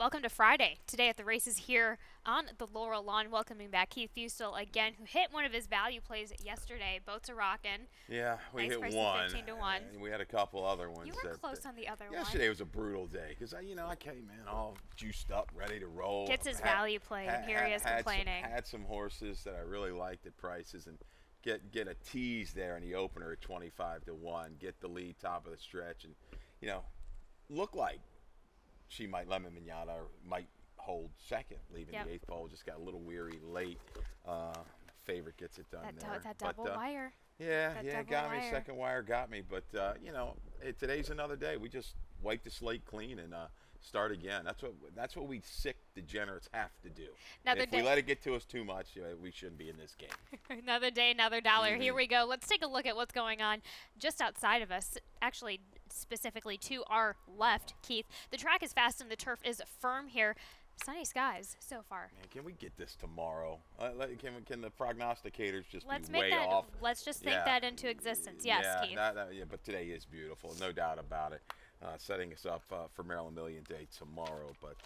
Welcome to Friday. Today at the races here on the Laurel lawn, welcoming back Keith Fustel again, who hit one of his value plays yesterday. Boats are rocking. Yeah, we Nice hit price one. of 15 to 1. And we had a couple other ones. You were that, close on the other one. yesterday was a brutal day because I came in all juiced up, ready to roll. Gets his value play, and here he is complaining. Had some horses that I really liked at prices, and get a tease there in the opener at 25 to 1. Get the lead top of the stretch, and look like she might Lemon Mignata might hold second, leaving the eighth pole. Just got a little weary late. Favorite gets it done there. That double wire. Yeah, got me. Wire. Second wire got me. But today's another day. We just wipe the slate clean and start again. That's what we sick degenerates have to do. If we let it get to us too much, we shouldn't be in this game. Another day, another dollar. Here we go. Let's take a look at what's going on just outside of us. Actually, specifically to our left, Keith. The track is fast and the turf is firm here. Sunny skies so far. Man, can we get this tomorrow? Can the prognosticators just Let's be make way that, off? Let's just think that into existence. Yes, Keith. But today is beautiful, no doubt about it. Setting us up for Maryland Million Day tomorrow. But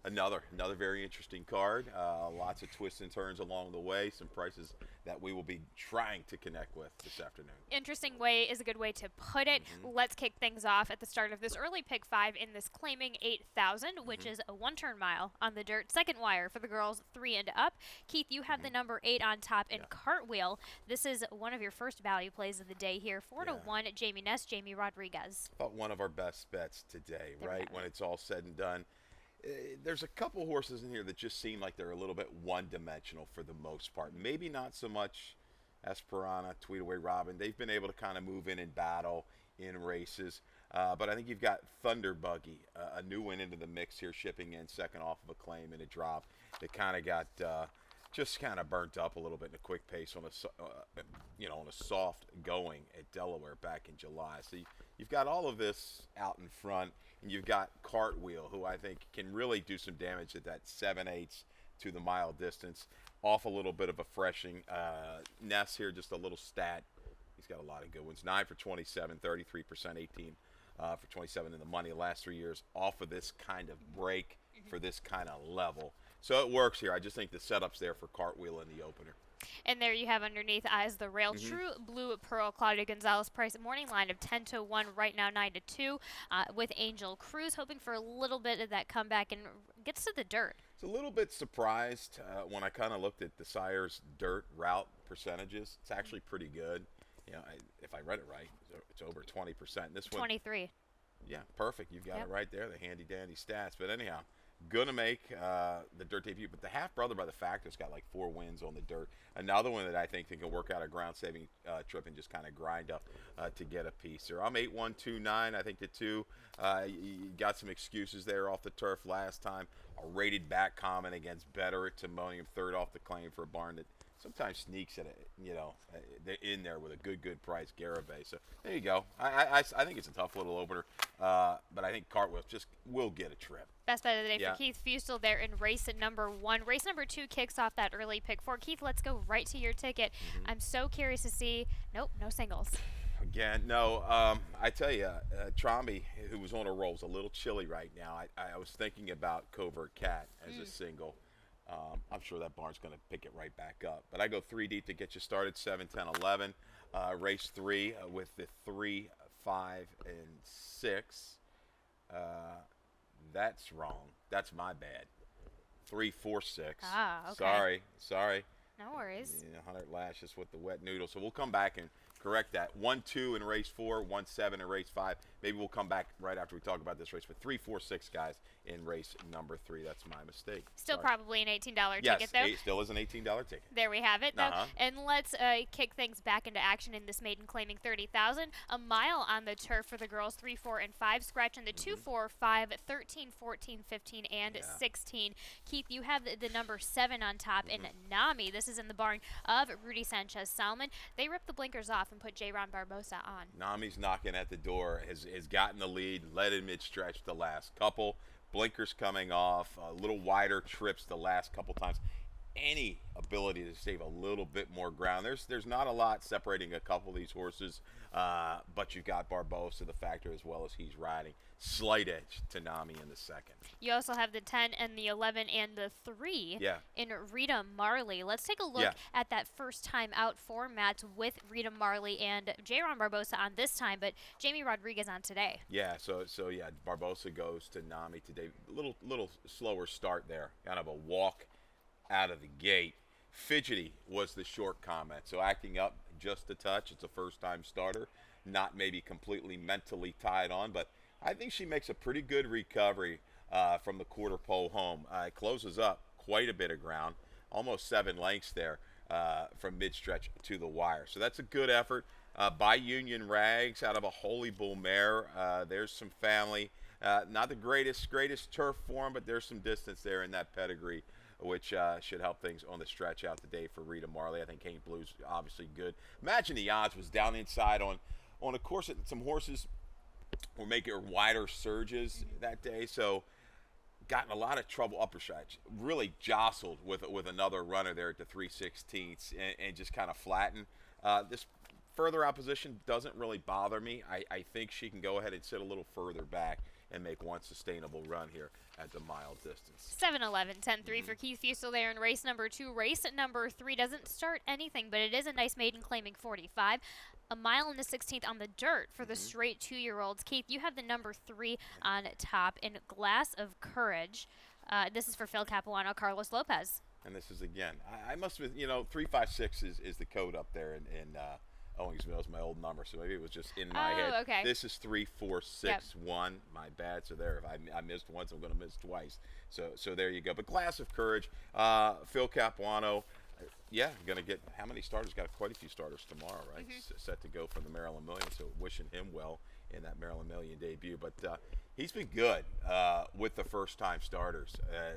another very interesting card. Lots of twists and turns along the way. Some prices that we will be trying to connect with this afternoon. Interesting way is a good way to put it. Let's kick things off at the start of this early pick 5 in this claiming 8,000, which is a one-turn mile on the dirt. Second wire for the girls, 3 and up. Keith, you have the number 8 on top in Cartwheel. This is one of your first value plays of the day here. 4 to 1 at Jamie Ness, Jamie Rodriguez. About one of our best bets today, right? When it's all said and done. There's a couple horses in here that just seem like they're a little bit one-dimensional for the most part. Maybe not so much Esperana, Tweetaway Robin. They've been able to kind of move in and battle in races. But I think you've got Thunder Buggy, a new one into the mix here, shipping in second off of a claim in a drop. That kind of got just kind of burnt up a little bit in a quick pace on a soft going at Delaware back in July. So you've got all of this out in front, and you've got Cartwheel, who I think can really do some damage at that 7/8 to the mile distance. Off a little bit of a freshing. Ness here, just a little stat. He's got a lot of good ones. 9 for 27, 33%, 18 for 27 in the money the last 3 years. Off of this kind of break for this kind of level. So it works here. I just think the setup's there for Cartwheel in the opener. And there you have underneath Eyes the Rail. True Blue Pearl, Claudia Gonzalez price. Morning line of 10 to 1, right now 9 to 2 with Angel Cruz, hoping for a little bit of that comeback and gets to the dirt. It's a little bit surprised when I kind of looked at the Sire's dirt route percentages. It's actually pretty good. If I read it right, it's over 20%. This 23. One, yeah, perfect. You've got it right there, the handy-dandy stats. But anyhow, going to make the dirt debut. But the half-brother by the Factor's got like 4 wins on the dirt. Another one that I think can work out a ground-saving trip and just kind of grind up to get a piece. I'm 8-1-2-9. I think the 2, you got some excuses there off the turf last time. A rated back common against Better at Timonium, third off the claim for a barn that sometimes sneaks at it, they're in there with a good price, Garibay. So there you go. I think it's a tough little opener, but I think Cartwheel just will get a trip. Best bet of the day for Keith Fustel there in race number 1. Race number 2 kicks off that early pick 4. Keith, let's go right to your ticket. I'm so curious to see. Nope, no singles. Again, no. I tell you, Tromby, who was on a roll, is a little chilly right now. I was thinking about Covert Cat as a single. I'm sure that barn's going to pick it right back up. But I go 3 deep to get you started, 7, 10, 11. Race 3 with the 3, 5, and 6. That's wrong. That's my bad. 3, 4, 6. Okay. Sorry. No worries. 100 lashes with the wet noodle. So we'll come back and correct that. 1, 2 in race 4, 1, 7 in race 5. Maybe we'll come back right after we talk about this race. But 3, 4, 6 guys in race number 3. That's my mistake. Still probably an $18 yes, ticket, though. Yes, still is an $18 ticket. There we have it, though. And let's kick things back into action in this maiden claiming 30,000. A mile on the turf for the girls, 3, 4, and 5. Scratching the 2, 4, 5, 13, 14, 15, and 16. Keith, you have the number 7 on top in Nami. This is in the barn of Rudy Sanchez Salmon. They ripped the blinkers off and put J-Ron Barbosa on. Nami's knocking at the door, has gotten the lead, led in mid-stretch the last couple. Blinkers coming off, a little wider trips the last couple times. any ability to save a little bit more ground. There's not a lot separating a couple of these horses, but you've got Barbosa, the factor, as well as he's riding. Slight edge to Nami in the second. You also have the 10 and the 11 and the 3 Yeah. in Rita Marley. Let's take a look Yeah. at that first time out format with Rita Marley and J-Ron Barbosa on this time, but Jamie Rodriguez on today. Yeah, so yeah, Barbosa goes to Nami today. Little slower start there. Kind of a walk out of the gate. Fidgety was the short comment. So acting up just a touch. It's a first-time starter. Not maybe completely mentally tied on, but I think she makes a pretty good recovery from the quarter pole home. Closes up quite a bit of ground, almost 7 lengths there from mid-stretch to the wire. So that's a good effort by Union Rags out of a Holy Bull mare. There's some family. Not the greatest turf form, but there's some distance there in that pedigree, which should help things on the stretch out today for Rita Marley. I think Kane Blue's obviously good. Imagine the odds was down inside on a course that some horses were making wider surges that day, so got in a lot of trouble upper stretch. Really jostled with another runner there at the 3/16 and just kind of flattened. This further opposition doesn't really bother me. I think she can go ahead and sit a little further back and make one sustainable run here at the mile distance. 7-11, 10-3 for Keith Fusel there in race number 2. Race number 3 doesn't start anything, but it is a nice maiden claiming 45. A mile and the 16th on the dirt for the straight 2-year-olds. Keith, you have the number 3 on top in Glass of Courage. This is for Phil Capuano, Carlos Lopez. And this is, again, I must have, 356 is the code up there in Owensville is my old number, so maybe it was just in my head. Okay. This is 3461. My bad. So there, if I missed once, I'm going to miss twice. So there you go. But Glass of Courage, Phil Capuano, going to get how many starters? Got quite a few starters tomorrow, right? Set to go for the Maryland Million. So wishing him well in that Maryland Million debut. But he's been good with the first-time starters.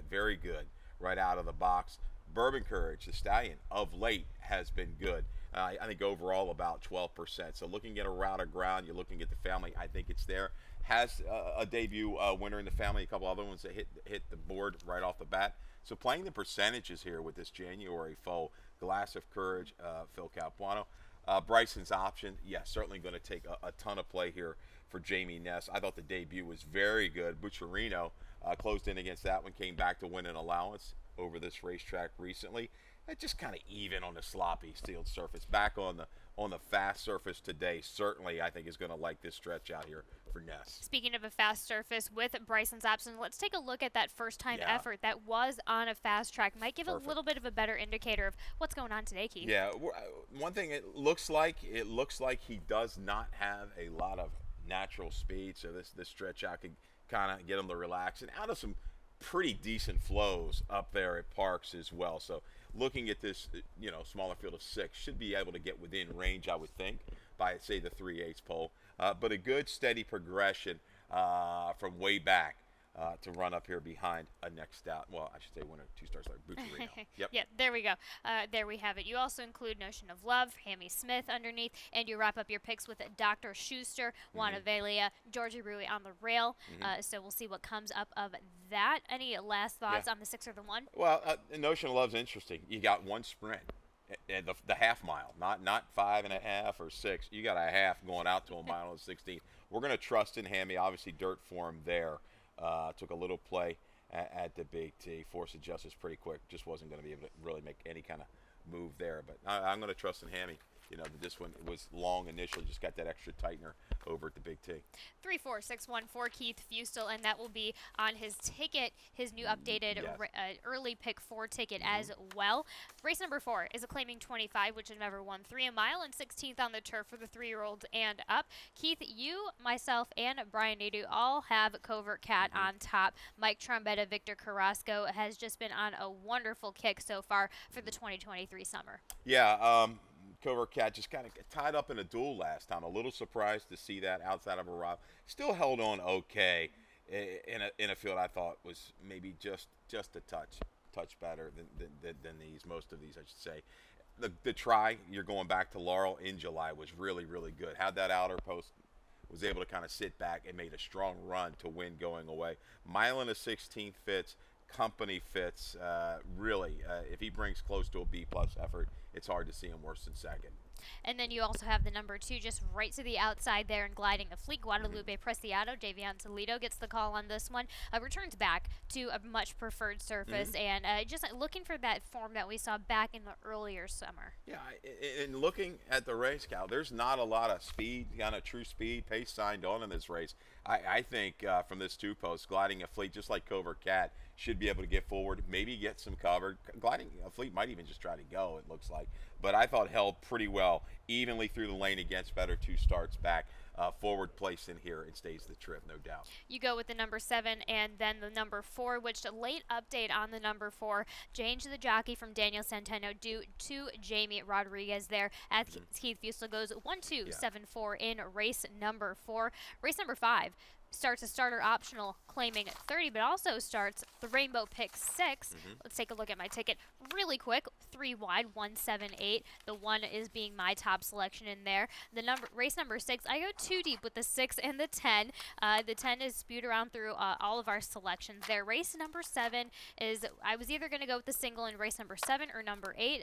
Very good right out of the box. Bourbon Courage, the stallion, of late has been good. I think overall about 12%. So looking at a route of ground, you're looking at the family. I think it's there. Has a debut winner in the family, a couple other ones that hit the board right off the bat. So playing the percentages here with this January foe, Glass of Courage, Phil Capuano. Bryson's option, certainly going to take a ton of play here for Jamie Ness. I thought the debut was very good. Bucciarino closed in against that one, came back to win an allowance over this racetrack recently. Just kind of even on the sloppy sealed surface. Back on the fast surface today, certainly I think is going to like this stretch out here for Ness. Speaking of a fast surface with Bryson's option, let's take a look at that first-time effort that was on a fast track. Might give a little bit of a better indicator of what's going on today, Keith. Yeah, one thing it looks like he does not have a lot of natural speed, so this stretch out could kind of get him to relax and out of some pretty decent flows up there at Parks as well. So looking at this, smaller field of 6 should be able to get within range, I would think, by say the 3/8 pole. But a good steady progression from way back to run up here behind a next out. Well, I should say 1 or 2 starts like Bucciarino. Yep. Yeah, there we go. There we have it. You also include Notion of Love, Hammy Smith underneath, and you wrap up your picks with Dr. Schuster, Juana Velia, Georgie Rui on the rail. So we'll see what comes up of that. Any last thoughts on the 6 or the 1? Well, Notion of Love's interesting. You got one sprint. The half mile, not 5.5 or 6. You got a half going out to a mile and 16. We're going to trust in Hammy. Obviously, dirt for him there. Took a little play at the Big T. Force of justice pretty quick. Just wasn't going to be able to really make any kind of move there. But I'm going to trust in Hammy. This one was long initially. Just got that extra tightener over at the Big T. 34614 Keith Fusel, and that will be on his ticket, his new updated early pick 4 ticket as well. Race number 4 is a claiming 25, which has never won 3, a mile and 16th on the turf for the 3-year-olds and up. Keith, you, myself, and Brian Nadeau all have Covert Cat on top. Mike Trombetta, Victor Carrasco has just been on a wonderful kick so far for the 2023 summer. Yeah, Covert Cat just kind of tied up in a duel last time. A little surprised to see that outside of a route. Still held on okay in a field I thought was maybe just a touch better than these. Most of these, I should say. The try, you're going back to Laurel in July, was really, really good. Had that outer post, was able to kind of sit back and made a strong run to win going away. Mile and a 16th fits. company fits, really, if he brings close to a B-plus effort, it's hard to see him worse than second. And then you also have the number 2 just right to the outside there and gliding a fleet. Guadalupe Preciado, Javion Toledo gets the call on this one. Returns back to a much preferred surface and just looking for that form that we saw back in the earlier summer. Yeah, and looking at the race, Cal, there's not a lot of speed, kind of true speed, pace signed on in this race. I think from this 2-post, gliding a fleet, just like Covert Cat, should be able to get forward, maybe get some cover. Gliding a fleet might even just try to go, it looks like. But I thought held pretty well, evenly through the lane against better 2 starts back. Forward place in here and stays the trip, no doubt. You go with the number 7 and then the number 4, which a late update on the number 4. Change the jockey from Daniel Centeno due to Jamie Rodriguez there as Keith Fusel goes 1-2-7-4 in race number 4. Race number 5 starts a starter optional claiming 30, but also starts the Rainbow Pick 6. Let's take a look at my ticket really quick. 3 wide, 178. The 1 is being my top selection in there. The race number 6, I go 2 deep with the 6 and the 10. The 10 is spewed around through all of our selections there. Race number 7 is, I was either going to go with the single in race number 7 or number 8.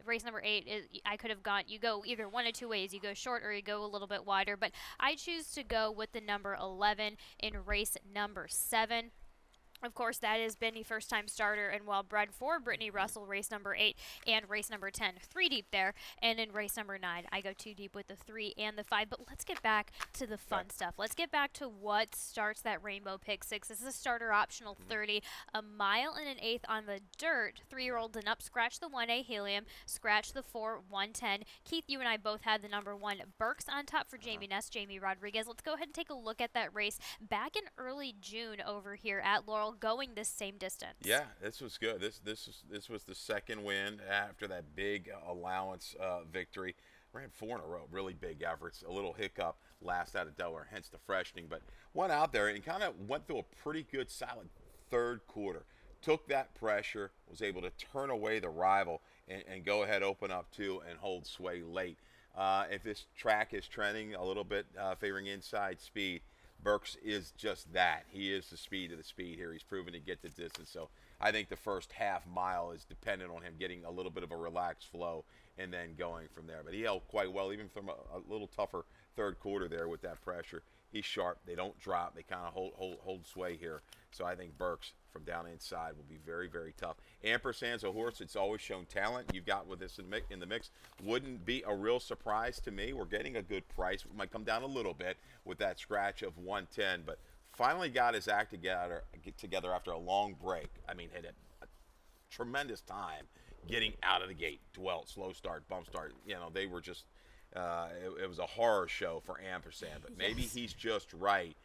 Race number 8 is, I could have gone, you go either one of 2 ways. You go short or you go a little bit wider, but I choose to go with the number 11 in race number 7. Of course, that is Benny, first-time starter and well-bred for Brittany Russell, race number 8 and race number 10. 3 deep there. And in race number 9, I go 2 deep with the 3 and the 5. But let's get back to the fun stuff. Let's get back to what starts that Rainbow Pick 6. This is a starter optional 30, a mile and an eighth on the dirt. 3-year-olds and up. Scratch the 1A Helium. Scratch the 4 110. Keith, you and I both had the number 1 Burks on top for Jamie Ness, Jamie Rodriguez. Let's go ahead and take a look at that race back in early June over here at Laurel, going this same distance. Yeah, this was good. This was the second win after that big allowance victory. Ran 4 in a row, really big efforts. A little hiccup last out of Delaware, hence the freshening. But went out there and kind of went through a pretty good, solid third quarter. Took that pressure, was able to turn away the rival and go ahead, open up 2, and hold sway late. If this track is trending a little bit, favoring inside speed, Burks is just that. He is the speed of the speed here. He's proven to get the distance. So I think the first half mile is dependent on him getting a little bit of a relaxed flow and then going from there. But he held quite well, even from a little tougher third quarter there with that pressure. He's sharp. They don't drop. They kind of hold sway here. So I think Burks from down inside will be very, very tough. Ampersand's a horse that's always shown talent. You've got with this in the mix. Wouldn't be a real surprise to me. We're getting a good price. It might come down a little bit with that scratch of 110, but finally got his act together after a long break. I mean, had a tremendous time getting out of the gate. Dwelt, slow start, bump start. You know, they were just it was a horror show for Ampersand, but maybe he's just right.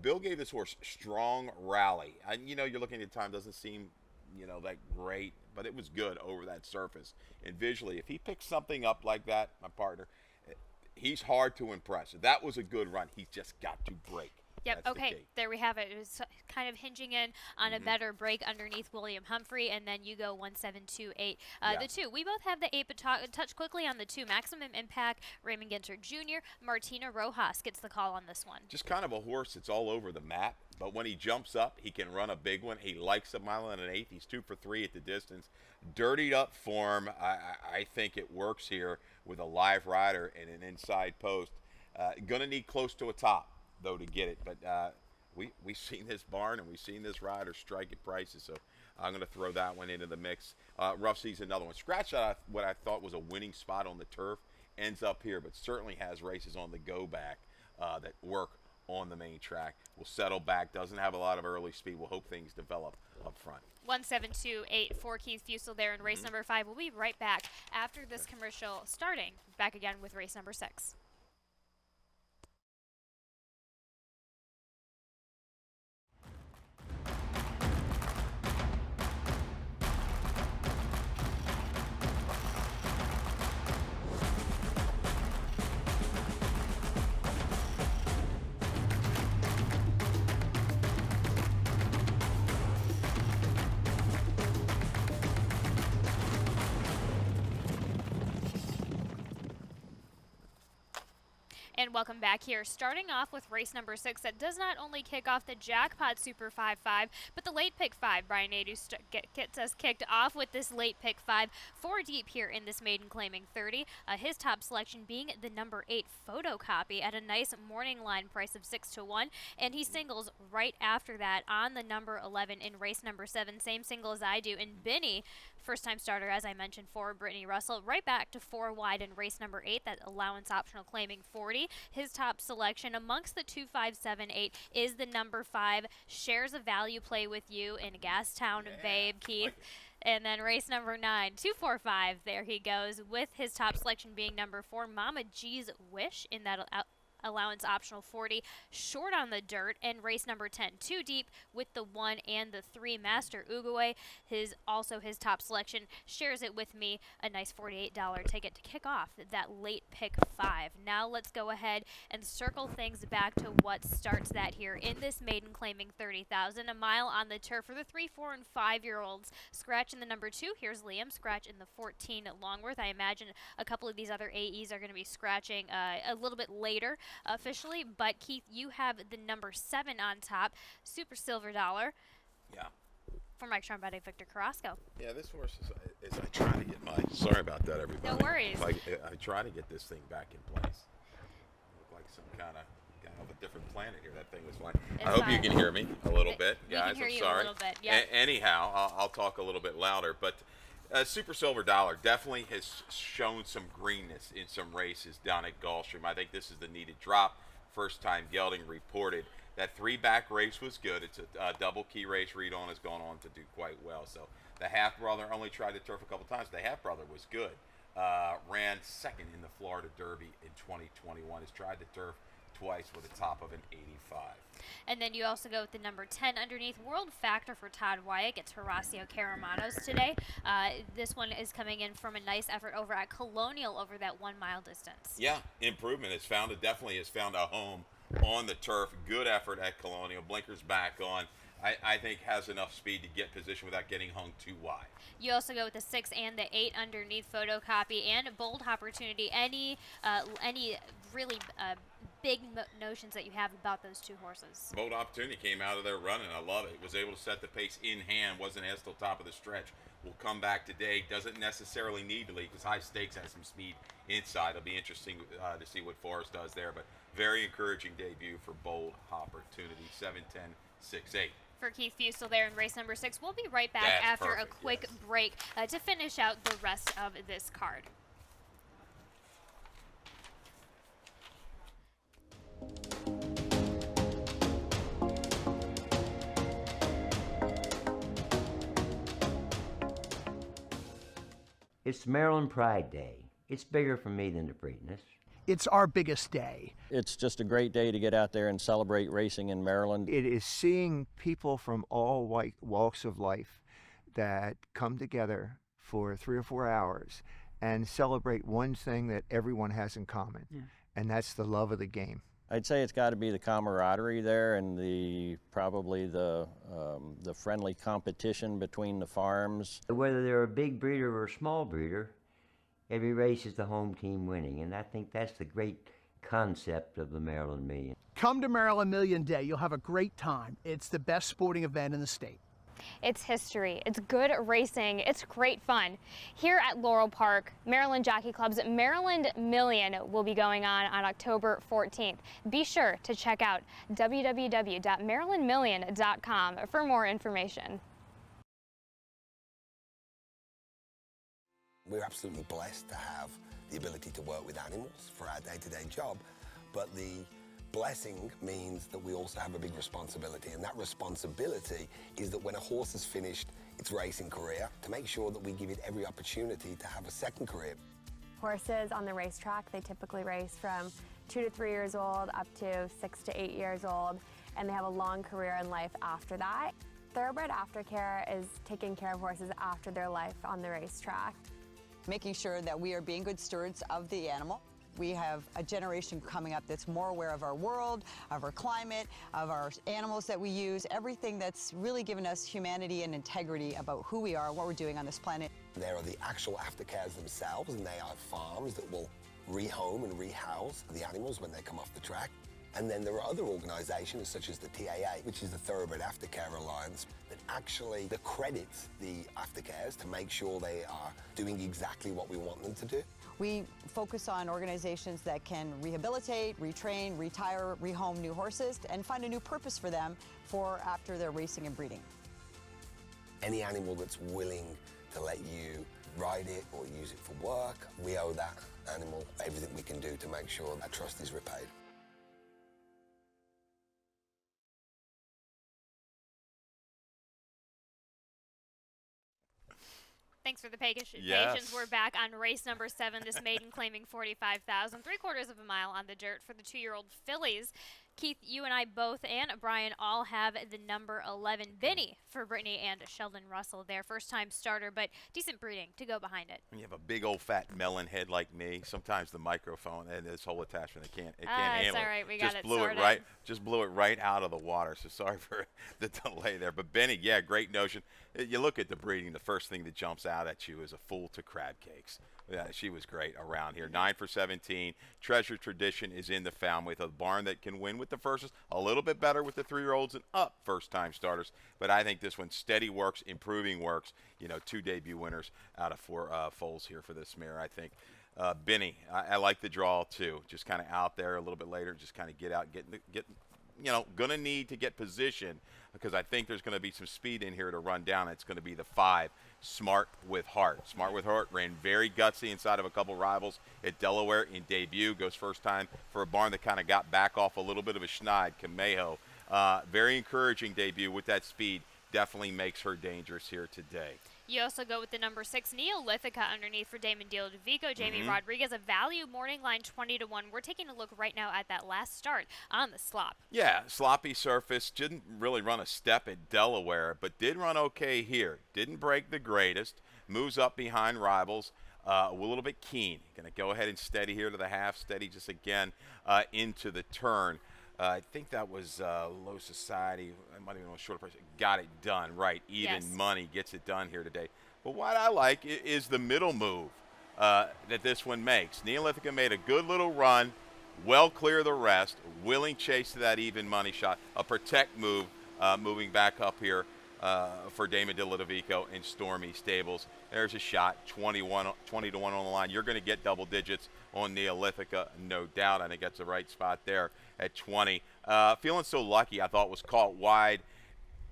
Bill gave this horse strong rally. You know, you're looking at the time, doesn't seem, you know, that great, but it was good over that surface. And visually, if he picks something up like that, my partner, he's hard to impress. That was a good run. He's just got to break. Yep, That's okay, there we have it. It was kind of hinging in on a better break underneath William Humphrey, and then you go 1728. The 2, we both have the 8, but touch quickly on the 2. Maximum Impact, Raymond Ginter Jr., Martina Rojas gets the call on this one. Just kind of a horse that's all over the map, but when he jumps up, he can run a big one. He likes a mile and an eighth. He's 2 for 3 at the distance. Dirtied up form. I think it works here with a live rider and an inside post. Gonna need close to a top, though, to get it, but we've seen this barn and we've seen this rider strike at prices, so I'm going to throw that one into the mix. Rough Sea's another one. Scratch out what I thought was a winning spot on the turf, ends up here, but certainly has races on the go back that work on the main track. Will settle back, doesn't have a lot of early speed. We'll hope things develop up front. 1728 for Keith Fusel there in race number 5. We'll be right back after this commercial, starting back again with race number 6. And welcome back here. Starting off with race number 6 that does not only kick off the Jackpot Super 5-5, but the late pick 5. Brian Adu gets us kicked off with this late pick 5. 4 deep here in this maiden claiming 30. His top selection being the number 8 photocopy at a nice morning line price of 6-1. And he singles right after that on the number 11 in race number 7. Same single as I do. And Benny, first time starter, as I mentioned, for Brittany Russell, right back to 4 wide in race number 8, that allowance optional claiming 40. His top selection amongst the 2, 5, 7, 8 is the number 5, Shares a Value Play With You in Gastown, Babe, Keith. And then race number 9, 2, 4, 5, there he goes, with his top selection being number 4, Mama G's Wish in that allowance optional 40, short on the dirt. And race number 10, 2 deep with the 1 and the 3, Master Uguay. Also his top selection shares it with me, a nice $48 ticket to kick off that late pick 5. Now let's go ahead and circle things back to what starts that here in this maiden claiming 30,000. A mile on the turf for the 3, 4, and 5-year-olds. Scratch in the number 2. Here's Liam. Scratch in the 14 Longworth. I imagine a couple of these other AEs are going to be scratching a little bit later officially, but Keith, you have the number 7 on top, Super Silver Dollar. Yeah. For Mike Trombetta, Victor Carrasco. Yeah, this horse is I try to get my, sorry about that, everybody. No worries. I try to get this thing back in place. Look like some kind of a different planet here. That thing was flying. I hope you can hear me a little bit, guys. We can hear I'm you sorry. a little bit. Yeah. Anyhow, I'll talk a little bit louder, but Super Silver Dollar definitely has shown some greenness in some races down at Gulfstream. I think this is the needed drop. First time gelding reported. That 3-back race was good. It's a double key race. Reed On has gone on to do quite well. So the half-brother only tried to turf a couple times. The half-brother was good. Ran second in the Florida Derby in 2021. Has tried to turf twice with a top of an 85. And then you also go with the number 10 underneath, World Factor for Todd Wyatt. Gets Horacio Caramanos today. This one is coming in from a nice effort over at Colonial over that 1 mile distance. Yeah, improvement. Definitely has found a home on the turf. Good effort at Colonial. Blinkers back on. I think has enough speed to get position without getting hung too wide. You also go with the 6 and the 8 underneath, Photocopy and Bold Opportunity. Any really big notions that you have about those two horses? Bold Opportunity came out of there running. I love it. Was able to set the pace in hand. Wasn't as till top of the stretch. Will come back today. Doesn't necessarily need to lead because High Stakes has some speed inside. It'll be interesting to see what Forrest does there. But very encouraging debut for Bold Opportunity. 7, 10, 6, 8. For Keith Fusel there in race number 6. We'll be right back after a quick break to finish out the rest of this card. It's Maryland Pride Day. It's bigger for me than the Preakness. It's our biggest day. It's just a great day to get out there and celebrate racing in Maryland. It is seeing people from all walks of life that come together for 3 or 4 hours and celebrate one thing that everyone has in common, and that's the love of the game. I'd say it's got to be the camaraderie there and probably the friendly competition between the farms. Whether they're a big breeder or a small breeder, every race is the home team winning, and I think that's the great concept of the Maryland Million. Come to Maryland Million Day. You'll have a great time. It's the best sporting event in the state. It's history, it's good racing, it's great fun. Here at Laurel Park, Maryland Jockey Club's Maryland Million will be going on October 14th. Be sure to check out www.marylandmillion.com for more information. We're absolutely blessed to have the ability to work with animals for our day-to-day job, but the blessing means that we also have a big responsibility, and that responsibility is that when a horse has finished its racing career, to make sure that we give it every opportunity to have a second career. Horses on the racetrack, they typically race from 2 to 3 years old up to 6 to 8 years old, and they have a long career in life after that. Thoroughbred aftercare is taking care of horses after their life on the racetrack. Making sure that we are being good stewards of the animal. We have a generation coming up that's more aware of our world, of our climate, of our animals that we use, everything that's really given us humanity and integrity about who we are and what we're doing on this planet. There are the actual aftercares themselves, and they are farms that will rehome and rehouse the animals when they come off the track. And then there are other organisations such as the TAA, which is the Thoroughbred Aftercare Alliance, that actually accredits the aftercares to make sure they are doing exactly what we want them to do. We focus on organizations that can rehabilitate, retrain, retire, rehome new horses, and find a new purpose for them for after they're racing and breeding. Any animal that's willing to let you ride it or use it for work, we owe that animal everything we can do to make sure that trust is repaid. Thanks for the patience. Yes. We're back on race number 7. This maiden claiming 45,000, 3/4 of a mile on the dirt for the 2-year-old fillies. Keith, you and I both, and Brian, all have the number 11, Benny, for Brittany and Sheldon Russell. Their first-time starter, but decent breeding to go behind it. When you have a big old fat melon head like me, sometimes the microphone and this whole attachment, it can't handle it's all it. right. We got it Just blew it right out of the water. So sorry for the delay there. But Benny, yeah, great notion. You look at the breeding, the first thing that jumps out at you is a fool to crab cakes. Yeah, she was great around here. 9 for 17. Treasure Tradition is in the family with a barn that can win with the firsts. A little bit better with the 3-year-olds and up first-time starters. But I think this one steady works, improving works. You know, 2 debut winners out of 4 foals here for this mare, I think. Benny, I like the draw too. Just kind of out there a little bit later. Just kind of get out, get you know, going to need to get position because I think there's going to be some speed in here to run down. It's going to be the 5, Smart with Heart. Smart with Heart ran very gutsy inside of a couple rivals at Delaware in debut. Goes first time for a barn that kind of got back off a little bit of a schneid, Camejo. Very encouraging debut with that speed. Definitely makes her dangerous here today. You also go with the number 6, Neolithica, underneath for Damon Deal-Vico. Jamie Rodriguez, a value morning line 20-1. We're taking a look right now at that last start on the slop. Yeah, sloppy surface. Didn't really run a step at Delaware, but did run okay here. Didn't break the greatest. Moves up behind rivals. A little bit keen. Going to go ahead and steady here to the half. Steady just again into the turn. I think that was Low Society. I might even know short price. Got it done right. Even money gets it done here today. But what I like is the middle move that this one makes. Neolithica made a good little run, well clear the rest, willing chase to that even money shot. A protect move moving back up here for Damon Delodovico in Stormy Stables. There's a shot, 20 to 1 on the line. You're going to get double digits on Neolithica, no doubt. I think that's the right spot there at 20. Feeling so lucky, I thought was caught wide.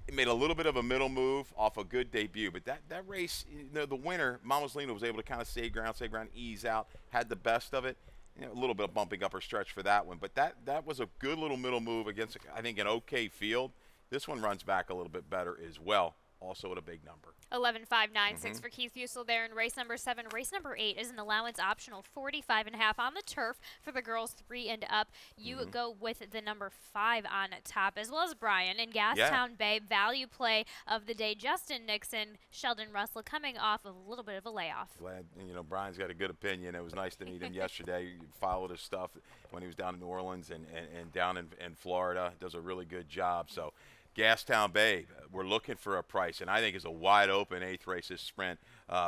It made a little bit of a middle move off a good debut, but that race, you know, the winner, Mama's Lena, was able to kind of save ground, ease out, had the best of it. You know, a little bit of bumping up her stretch for that one, but that was a good little middle move against, I think, an okay field. This one runs back a little bit better as well, also at a big number. 11.596 for Keith Fusel there in race number 7. Race number 8 is an allowance optional 45.5 on the turf for the girls 3 and up. You go with the number 5 on top, as well as Brian in Gastown Bay. Value play of the day, Justin Nixon, Sheldon Russell coming off of a little bit of a layoff. Glad, you know, Brian's got a good opinion. It was nice to meet him yesterday. He followed his stuff when he was down in New Orleans and down in Florida. Does a really good job. So Gastown Bay, we're looking for a price, and I think is a wide open 8th race this sprint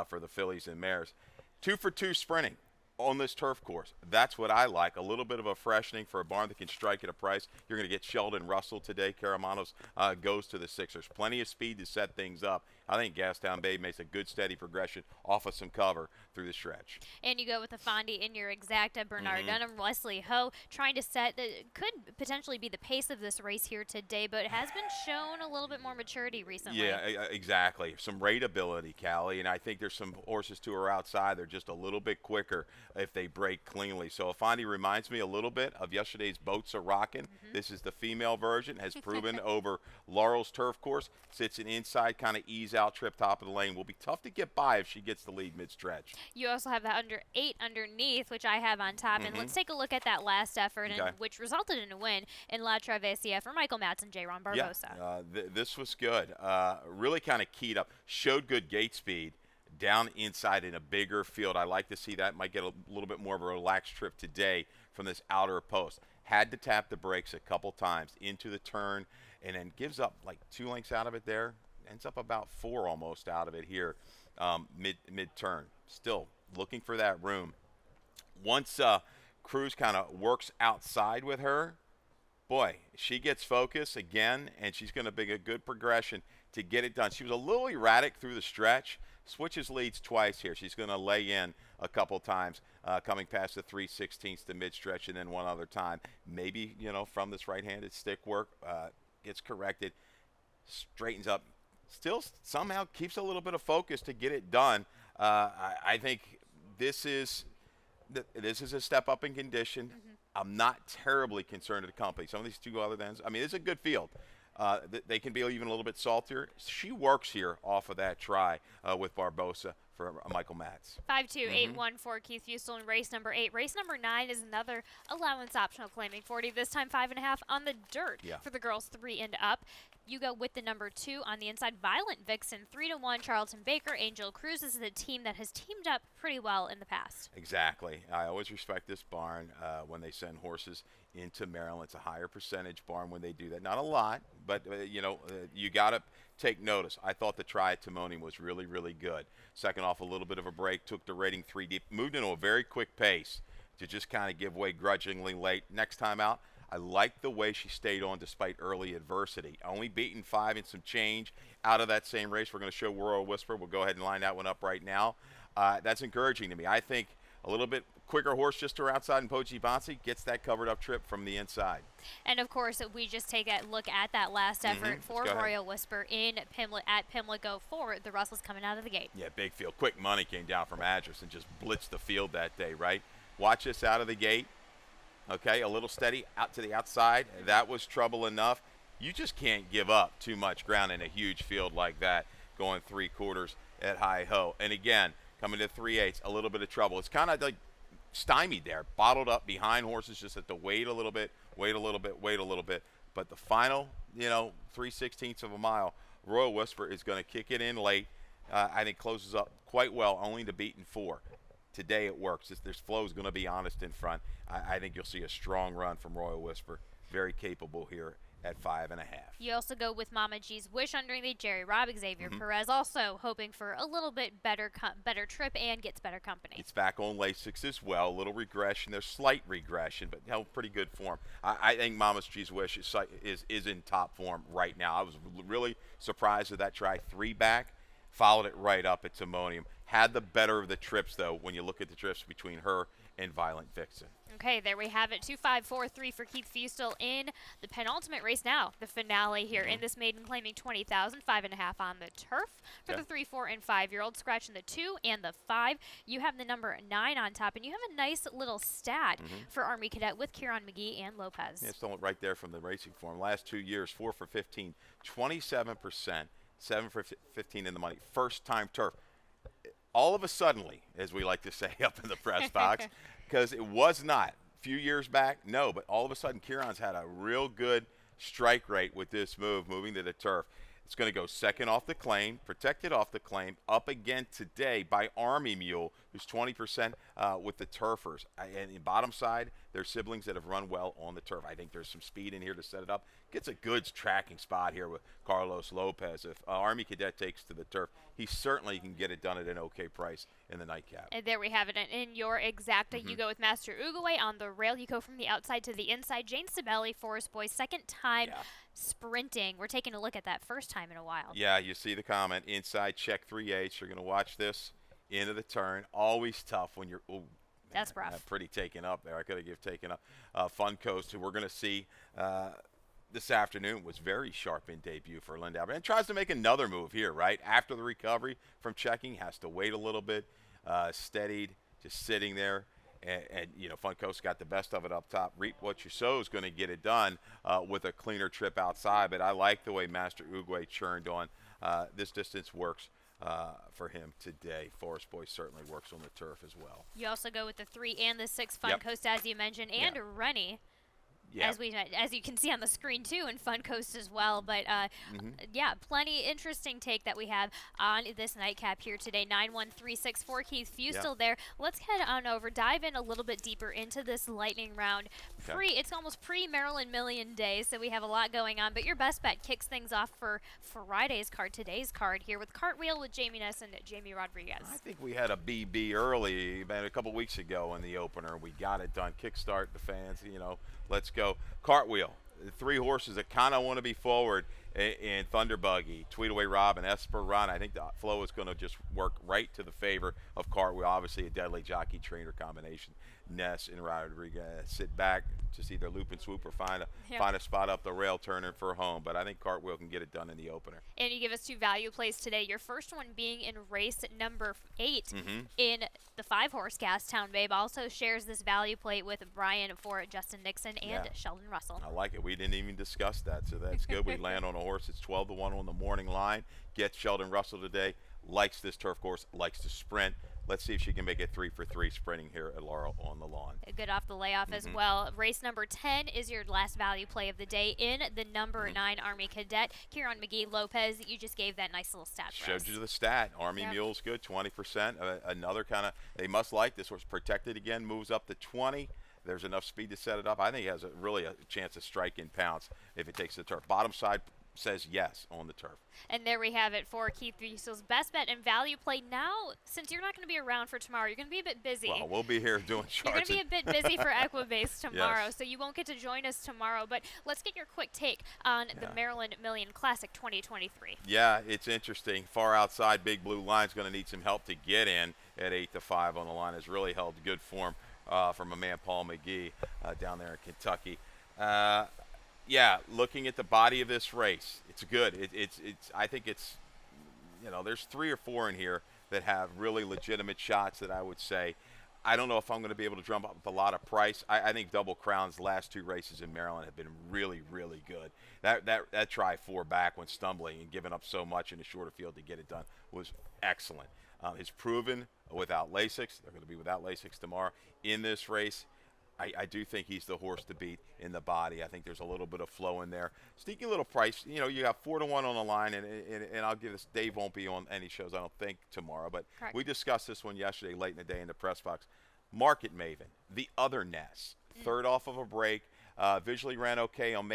for the fillies and mares. 2 for 2 sprinting on this turf course. That's what I like. A little bit of a freshening for a barn that can strike at a price. You're going to get Sheldon Russell today. Caramanos goes to the 6ers. Plenty of speed to set things up. I think Gastown Bay makes a good steady progression off of some cover through the stretch. And you go with the Fondy in your exacta, Bernard Dunham, Wesley Ho, trying to set that could potentially be the pace of this race here today, but has been shown a little bit more maturity recently. Yeah, exactly. Some rateability, Callie, and I think there's some horses too are outside. They're just a little bit quicker if they break cleanly. So Fondy reminds me a little bit of yesterday's Boats Are Rockin'. This is the female version, has proven over Laurel's turf course, sits an inside kind of ease out trip top of the lane. Will be tough to get by if she gets the lead mid-stretch. You also have the under 8 underneath, which I have on top. And let's take a look at that last effort, which resulted in a win in La Travesia for Michael Matz and J. Ron Barbosa. Yeah, this was good. Really kind of keyed up. Showed good gate speed down inside in a bigger field. I like to see that. Might get a little bit more of a relaxed trip today from this outer post. Had to tap the brakes a couple times into the turn and then gives up like 2 lengths out of it there. Ends up about 4 almost out of it here mid-turn. Still looking for that room. Once Cruz kind of works outside with her, boy, she gets focus again, and she's going to be a good progression to get it done. She was a little erratic through the stretch. Switches leads twice here. She's going to lay in a couple times, coming past the 3/16 to mid-stretch, and then one other time. Maybe, from this right-handed stick work, gets corrected, straightens up, still somehow keeps a little bit of focus to get it done. I think this is a step up in condition. I'm not terribly concerned at the company. Some of these two other ends, it's a good field. They can be even a little bit saltier. She works here off of that try with Barbosa for Michael Matz. 52814 Keith Fusel in race number 8. Race number 9 is another allowance optional claiming 40. This time 5.5 on the dirt for the girls 3 and up. You go with the number 2 on the inside, Violent Vixen, 3-1, Charlton Baker, Angel Cruz. This is a team that has teamed up pretty well in the past. Exactly. I always respect this barn when they send horses into Maryland. It's a higher percentage barn when they do that. Not a lot, but, you got to take notice. I thought the try at Timonium was really, really good. Second off, a little bit of a break, took the rating 3 deep, moved into a very quick pace to just kind of give way grudgingly late. Next time out, I like the way she stayed on despite early adversity. Only beaten 5 and some change out of that same race. We're going to show Royal Whisper. We'll go ahead and line that one up right now. That's encouraging to me. I think a little bit quicker horse just to her outside, and Pochi Bonsi gets that covered up trip from the inside. And of course, we just take a look at that last effort for Royal Whisper in Pimlico for the Russells coming out of the gate. Yeah, big field. Quick Money came down from Address and just blitzed the field that day, right? Watch this out of the gate. Okay, a little steady out to the outside. That was trouble enough. You just can't give up too much ground in a huge field like that, going 3/4 at high-ho. And again, coming to 3/8, a little bit of trouble. It's kind of like stymied there, bottled up behind horses, just have to wait a little bit. But the final, 3/16 of a mile, Royal Whisper is going to kick it in late. I think closes up quite well, only to beaten 4. Today it works. This flow is going to be honest in front. I think you'll see a strong run from Royal Whisper. Very capable here at 5.5. You also go with Mama G's Wish underneath Jerry Robb, Xavier Perez, also hoping for a little bit better trip and gets better company. It's back on Lasix as well. A little regression. There's slight regression, but held pretty good form. I think Mama's G's Wish is in top form right now. I was really surprised with that try 3 back. Followed it right up at Timonium. Had the better of the trips, though, when you look at the trips between her and Violent Vixen. Okay, there we have it. 2-5-4-3 for Keith Fusel in the penultimate race now. The finale here in this maiden claiming 20,000, 5.5 on the turf for the 3, 4, and 5-year-old. Scratching the 2 and the 5. You have the number 9 on top, and you have a nice little stat for Army Cadet with Kieran McGee and Lopez. Yeah, it's right there from the racing form. Last 2 years, 4 for 15, 27%, 7 for 15 in the money. First time turf. All of a suddenly, as we like to say up in the press box, because it was not a few years back, no, but all of a sudden Kieran's had a real good strike rate with this move, moving to the turf. It's going to go second off the claim, protected off the claim, up again today by Army Mule, who's 20% with the turfers. And in bottom side, there's siblings that have run well on the turf. I think there's some speed in here to set it up. Gets a good tracking spot here with Carlos Lopez. If Army Cadet takes to the turf, he certainly can get it done at an okay price in the nightcap. And there we have it. And in your exacta, you go with Master Uguay on the rail. You go from the outside to the inside. Jane Sibeli, Forest Boy, second time sprinting. We're taking a look at that first time in a while. Yeah, you see the comment. Inside check 3/8. You're going to watch this into the turn. Always tough when you're that's rough. Pretty taken up there. I could have given taken up. Fun Coast, who we're going to see this afternoon, was very sharp in debut for Linda Albert. And tries to make another move here, right? After the recovery from checking, has to wait a little bit. Steadied, just sitting there. And Fun Coast got the best of it up top. Reap What You Sow is going to get it done with a cleaner trip outside. But I like the way Master Uguay churned on. This distance works for him today. Forest Boy certainly works on the turf as well. You also go with the 3 and the 6 Fun Coast, as you mentioned, and Rennie. Yeah. as you can see on the screen too, and Fun Coast as well. But yeah, plenty interesting take that we have on this nightcap here today. 91364 Keith Few still there. Let's head on over, dive in a little bit deeper into this lightning round. It's almost pre-Maryland Million Day, so we have a lot going on. But your best bet kicks things off for Friday's card, today's card here with Cartwheel with Jamie Ness and Jamie Rodriguez. I think we had a BB early, about a couple weeks ago in the opener. We got it done. Kickstart the fans, let's go. Cartwheel, the 3 horses that kind of want to be forward in Thunder Buggy, Tweetaway Robin, Esperanza. I think the flow is going to just work right to the favor of Cartwheel. Obviously, a deadly jockey trainer combination. Ness and Rodriguez sit back, just either loop and swoop or find a spot up the rail turning for home. But I think Cartwheel can get it done in the opener. And you give us 2 value plays today. Your first one being in race number 8 in the 5-horse Gastown Babe. Also shares this value play with Brian for Justin Nixon and Sheldon Russell. I like it. We didn't even discuss that, so that's good. We land on a horse. It's 12-1 on the morning line. Gets Sheldon Russell today. Likes this turf course. Likes to sprint. Let's see if she can make it 3 for 3 sprinting here at Laurel on the lawn. Good off the layoff as well. Race number 10 is your last value play of the day in the number 9 Army Cadet. Kieran McGee Lopez, you just gave that nice little stat for us. Showed you the stat. Army Mule's good, 20%. Another kind of, they must like this horse. Protected again, moves up to 20. There's enough speed to set it up. I think he has really a chance to strike in pounce if it takes the turf. Bottom side says yes on the turf. And there we have it for Keith Riesel's best bet and value play. Now, since you're not going to be around for tomorrow, you're going to be a bit busy. Well, we'll be here doing charts. You're going to be a bit busy for Equibase tomorrow, so you won't get to join us tomorrow. But let's get your quick take on the Maryland Million Classic 2023. Yeah, it's interesting. Far outside, Big Blue Line's going to need some help to get in at 8-5 on the line. Has really held good form from a man, Paul McGee, down there in Kentucky. Yeah, looking at the body of this race, it's good. I think it's, there's 3 or 4 in here that have really legitimate shots that I would say. I don't know if I'm going to be able to drum up a lot of price. I think Double Crown's last 2 races in Maryland have been really, really good. That try 4 back when stumbling and giving up so much in a shorter field to get it done was excellent. It's proven without Lasix. They're going to be without Lasix tomorrow in this race. I do think he's the horse to beat in the body. I think there's a little bit of flow in there. Sneaky little price. You got 4-1 on the line, and I'll give this. Dave won't be on any shows, I don't think, tomorrow. But we discussed this one yesterday, late in the day, in the press box. Market Maven, the other Ness, third off of a break. Visually ran okay on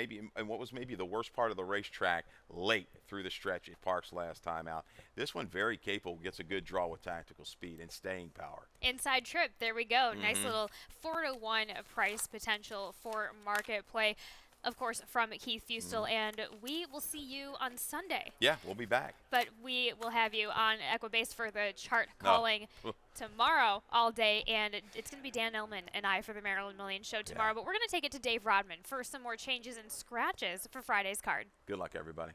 what was maybe the worst part of the racetrack late through the stretch at Parks last time out. This one very capable, gets a good draw with tactical speed and staying power. Inside Trip, there we go. Nice little 4-1 price potential for market play. Of course, from Keith Fustel, and we will see you on Sunday. Yeah, we'll be back. But we will have you on Equibase for the chart calling tomorrow all day, and it's going to be Dan Ellman and I for the Maryland Million show tomorrow. But we're going to take it to Dave Rodman for some more changes and scratches for Friday's card. Good luck, everybody.